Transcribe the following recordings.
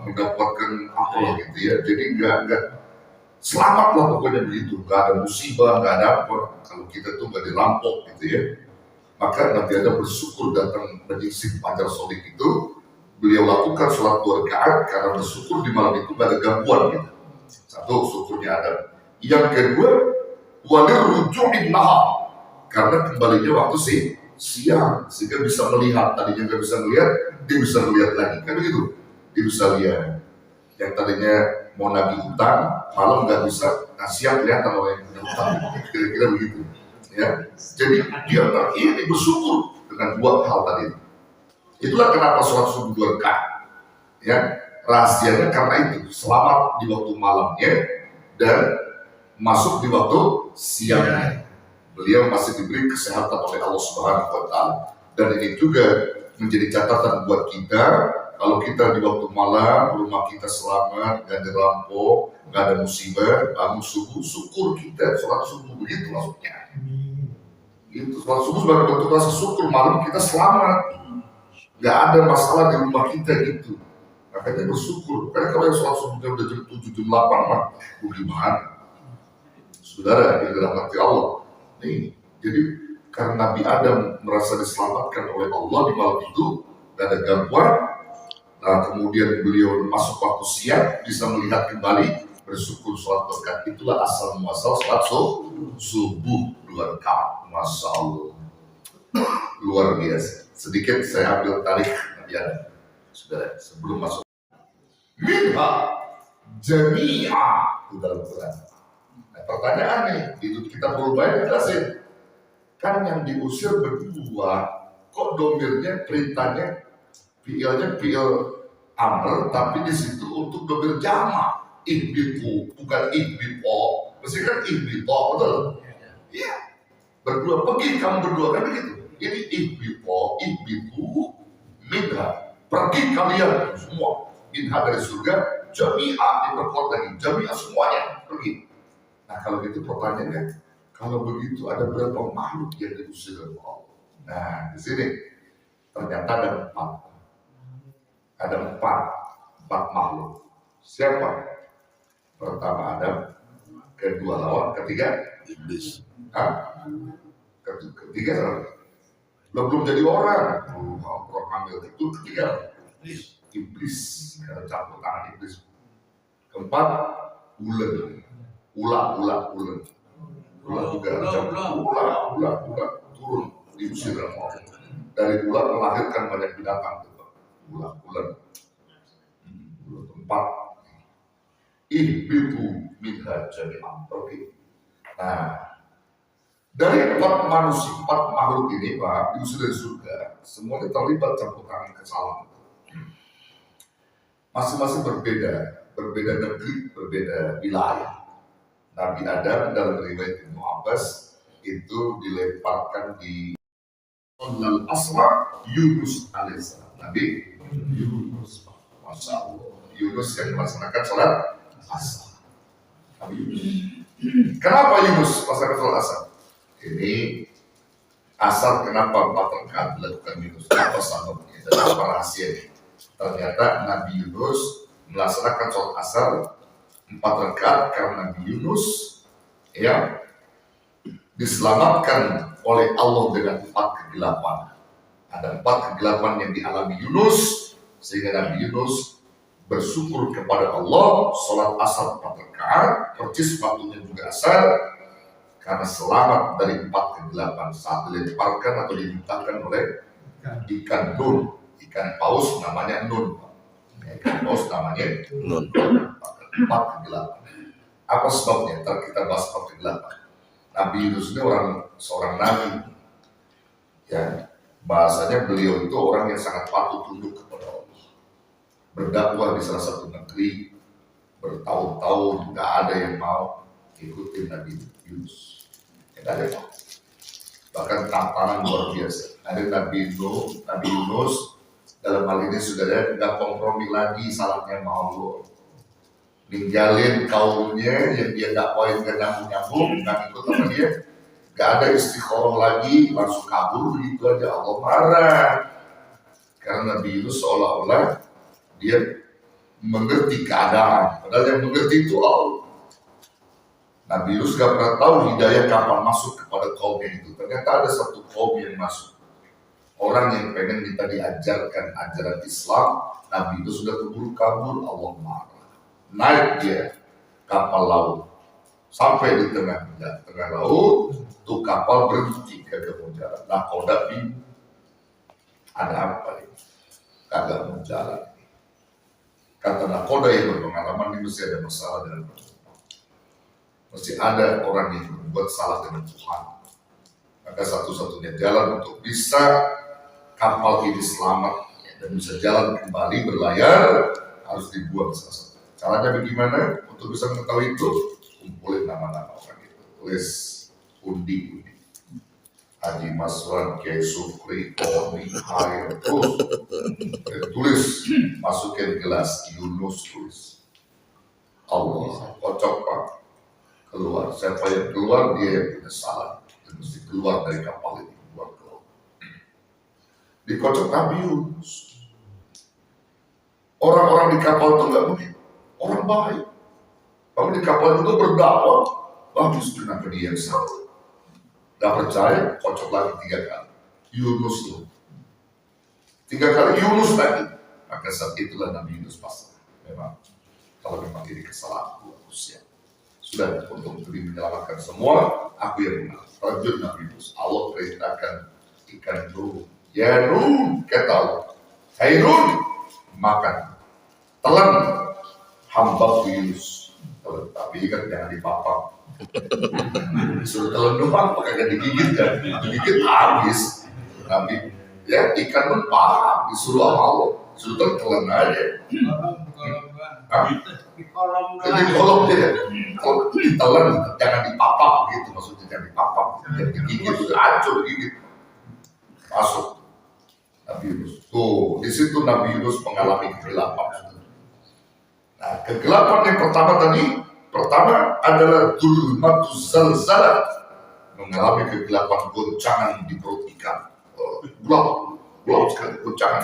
mendapatkan apa gitu ya. Jadi nggak selamat lah pokoknya begitu, nggak ada musibah, nggak ada apa. Kalau kita tuh nggak dirampok gitu ya. Maka Nabi Adam bersyukur datang menyingsing Fajar Sodik itu. Beliau lakukan sholat 2 rakaat karena bersyukur di malam itu nggak ada gangguan gitu. Satu, syukurnya ada. Yang kedua, walir rujuin nahar, karena kembalinya waktu siang sehingga bisa melihat. Tadinya nggak bisa melihat, dia bisa melihat lagi kan begitu. Dia bisa lihat. Yang tadinya mau nagih utang, malam nggak bisa, nah siang kelihatan oleh yang punya utang. Kira-kira begitu. Ya, jadi dia ini bersyukur dengan 2 hal tadi. Itulah kenapa sholat subuh 2 rakaat. Ya, rahasianya karena itu selamat di waktu malamnya dan masuk di waktu siangnya. Beliau masih diberi kesehatan oleh Allah Subhanahu wa Ta'ala. Dan ini juga menjadi catatan buat kita. Kalau kita di waktu malam, rumah kita selamat, gak ada rampok, gak ada musibah, bangun subuh, syukur kita sholat subuh, begitu maksudnya. Gitu, sholat subuh sebagai bentuk rasa syukur, malam kita selamat, gak ada masalah di rumah kita gitu. Makanya bersyukur, karena kalau yang sholat subuhnya udah jam 7, jam 8 mah, bagaimana? Saudara yang dirahmati Allah. Nih, jadi karena Nabi Adam merasa diselamatkan oleh Allah di malam itu, gak ada gangguan. Nah, kemudian beliau masuk waktu siang, bisa melihat kembali, bersyukur sholat rakaat. Itulah asal muasal sholat subuh 2 rakaat. Masya Allah, luar biasa. Sedikit saya ambil tarik Nabi Adam, saudara, sebelum masuk. Minha jami'a itu dalam Quran. Nah, pertanyaan nih, itu kita perlu banyak jelasin. Kan yang diusir berdua, kok domirnya perintahnya fi'ilnya fi'il amr, tapi di situ untuk domir jama, ihbitu, bukan ihbito. Mesti kan ihbito, betul? Iya. Berdua, pergi kamu berdua, kan begitu. Ini ihbitu, minha, pergi kalian semua. Minha dari surga, jami'ah diperkuat lagi, jami'ah semuanya pergi. Nah kalau gitu pertanyaannya, kalau begitu ada berapa makhluk yang diusir oleh Allah? Nah di sini ternyata ada 4. Ada 4 makhluk. Siapa? Pertama Adam, kedua lawan, ketiga iblis. Ketiga belum jadi orang. Orang ambil itu ketiga iblis, karena campur tangan iblis. Keempat ular juga ular turun diusir Allah. Dari ular melahirkan banyak binatang. Ular. Tempat ihbitu minha jami'an. Oke. Nah, dari 4 makhluk ini Pak, diusir dari surga, semuanya terlibat campur tangan kesalahan. Masing-masing berbeda negeri, berbeda wilayah. Nabi Adam dalam riwayat Ibnu Abbas itu dilemparkan di Al-Asra Yunus alaihissalam. Nabi Yunus, Masya Allah, Yunus yang melaksanakan sholat asar. Nabi Yunus. Kenapa Yunus melaksanakan sholat asar? Ini asar kenapa 4 rakaat dilakukan Yunus? Apa sebabnya? Dan apa rahasianya? Ternyata Nabi Yunus melaksanakan sholat asar 4 rakaat karena Nabi Yunus ya diselamatkan oleh Allah dengan 4 kegelapan. Ada 4 kegelapan yang dialami Yunus, sehingga Nabi Yunus bersyukur kepada Allah, sholat asar 4 rakaat, persis waktunya juga asar, karena selamat dari 4 kegelapan saat dilemparkan atau dimintakan oleh ikan nun, ikan paus namanya nun. Ikan paus namanya nun. 4 kegelapan. Apa sebabnya? Ntar kita bahas 4 kegelapan. Nabi Yunus ini seorang nabi, ya bahasanya beliau itu orang yang sangat patuh tunduk kepada Allah. Berdakwah di salah satu negeri bertahun-tahun, nggak ada yang mau ikutin Nabi Yunus. Tidak ada yang mau. Bahkan tantangan luar biasa. Ada Nabi Yunus dalam hal ini saudara nggak kompromi lagi, salahnya mau ninggalin kaumnya yang dia dakwain ke nyambung, nggak ikut sama dia, nggak ada istiqoroh lagi, langsung kabur begitu aja. Allah marah karena Nabi Yunus seolah-olah dia mengerti keadaan. Padahal yang mengerti itu Allah. Nabi Yunus gak pernah tahu hidayah kapan masuk kepada kaumnya itu. Ternyata ada satu kaum yang masuk. Orang yang pengen minta diajarkan ajaran Islam, Nabi Yunus sudah keburu kabur, Allah marah. Naik dia kapal laut. Sampai di tengah laut, tuh kapal berhenti kagak mau jalan. Nah kau udah bingung. Ada apa ini? Kagak mau jalan. Kata nakoda yang berpengalaman ini mesti ada masalah dengan Tuhan. Mesti ada orang yang membuat salah dengan Tuhan. Maka satu-satunya jalan untuk bisa kapal ini selamat dan bisa jalan kembali berlayar harus dibuang salah satu. Caranya bagaimana? Untuk bisa mengetahui itu, kumpulin nama-nama orang itu. Tulis undi-undi. Haji Maswan, Kiai Sukri, Oni, Hair, tulis, masukin gelas, Yunus tulis. Allah, kocok Pak. Keluar, siapa yang keluar dia yang punya salah. Dia mesti keluar dari kapal ini, keluar. Dikocok Nabi Yunus. Orang-orang di kapal itu nggak mungkin orang baik. Kalau di kapal itu berdakwah, bagus kenapa dia yang salah. Gak percaya, kocok lagi 3 kali. Yunus loh. 3 kali Yunus lagi. Maka saat itulah Nabi Yunus pasrah. Memang, kalau memang ini kesalahan manusia. Sudah untuk menyelamatkan semua, aku yang benar. Terjun Nabi Yunus. Allah perintahkan ikan Nun. Ya Nun, kata Allah. Hai Nun, makan. Telan hamba Yunus. Tapi kan jangan dipapang. Disuruh telan doang, pakai digigit kan. Digigit habis. Nabi, ya ikan Nun paham. Disuruh sama Allah. Disuruh telan aja. Jadi kolom dia, kalau ditelan jangan dipapang gitu, maksudnya jangan dipapang, jangan digigit, itu hancur digigit, masuk Nabi Yunus. Tuh, di situ Nabi Yunus mengalami kegelapan. Nah, kegelapan yang pertama adalah zulmatuz zalzalah, mengalami kegelapan goncangan di perut ikan, gelap sekali goncangan,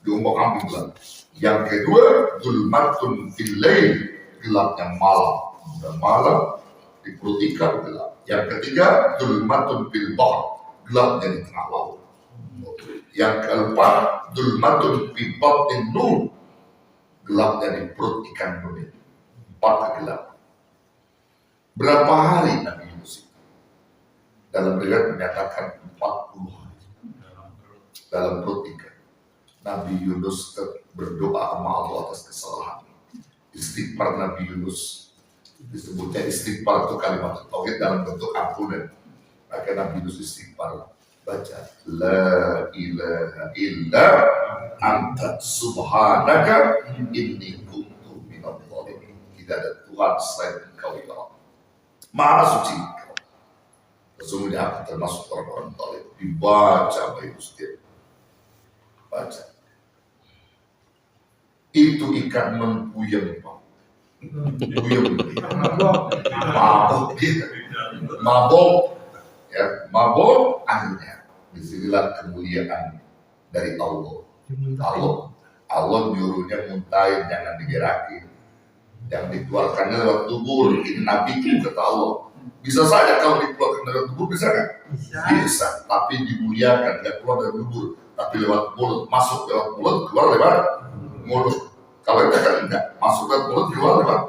diombang-ambing gelap. Yang kedua, zulmatun fil lail, gelapnya malam. Dan malam di perut ikan gelap. Yang ketiga, zulmatun fil bahr, gelapnya di tengah laut. Yang keempat, zulmatun fi batnin nur, gelapnya di perut ikan nun. 4 kegelapan. Berapa hari Nabi Yunus itu? Dalam riwayat menyatakan 40 hari dalam perut ikan. Nabi Yunus berdoa sama Allah atas kesalahan. Istighfar Nabi Yunus, disebutnya istighfar itu kalimat tauhid dalam bentuk ampunan. Maka Nabi Yunus istighfar, baca la ilaha illa anta subhanaka inni kuntu minadh dhalimin. Tidak ada Tuhan selain Engkau ya Allah. Maha suci Engkau. Sesungguhnya aku termasuk orang-orang zalim. Dibaca Bapak Ibu setiap baca. Itu ikan mempuyeng, Pak. Puyeng. Mabok. Ya, mabok akhirnya. Disinilah kemuliaan dari Allah. Allah nyuruhnya muntahin, jangan digerakin. Yang dikeluarkannya lewat tubuh. Ini Nabi itu kata Allah. Bisa saja kalau dikeluarkan lewat tubuh, bisa kan? Bisa. Tapi dimuliakan, tidak keluar dari tubuh. Tapi lewat mulut, masuk lewat mulut, keluar lewat mulut. Kalau kita kan enggak, masuk lewat mulut, keluar lewat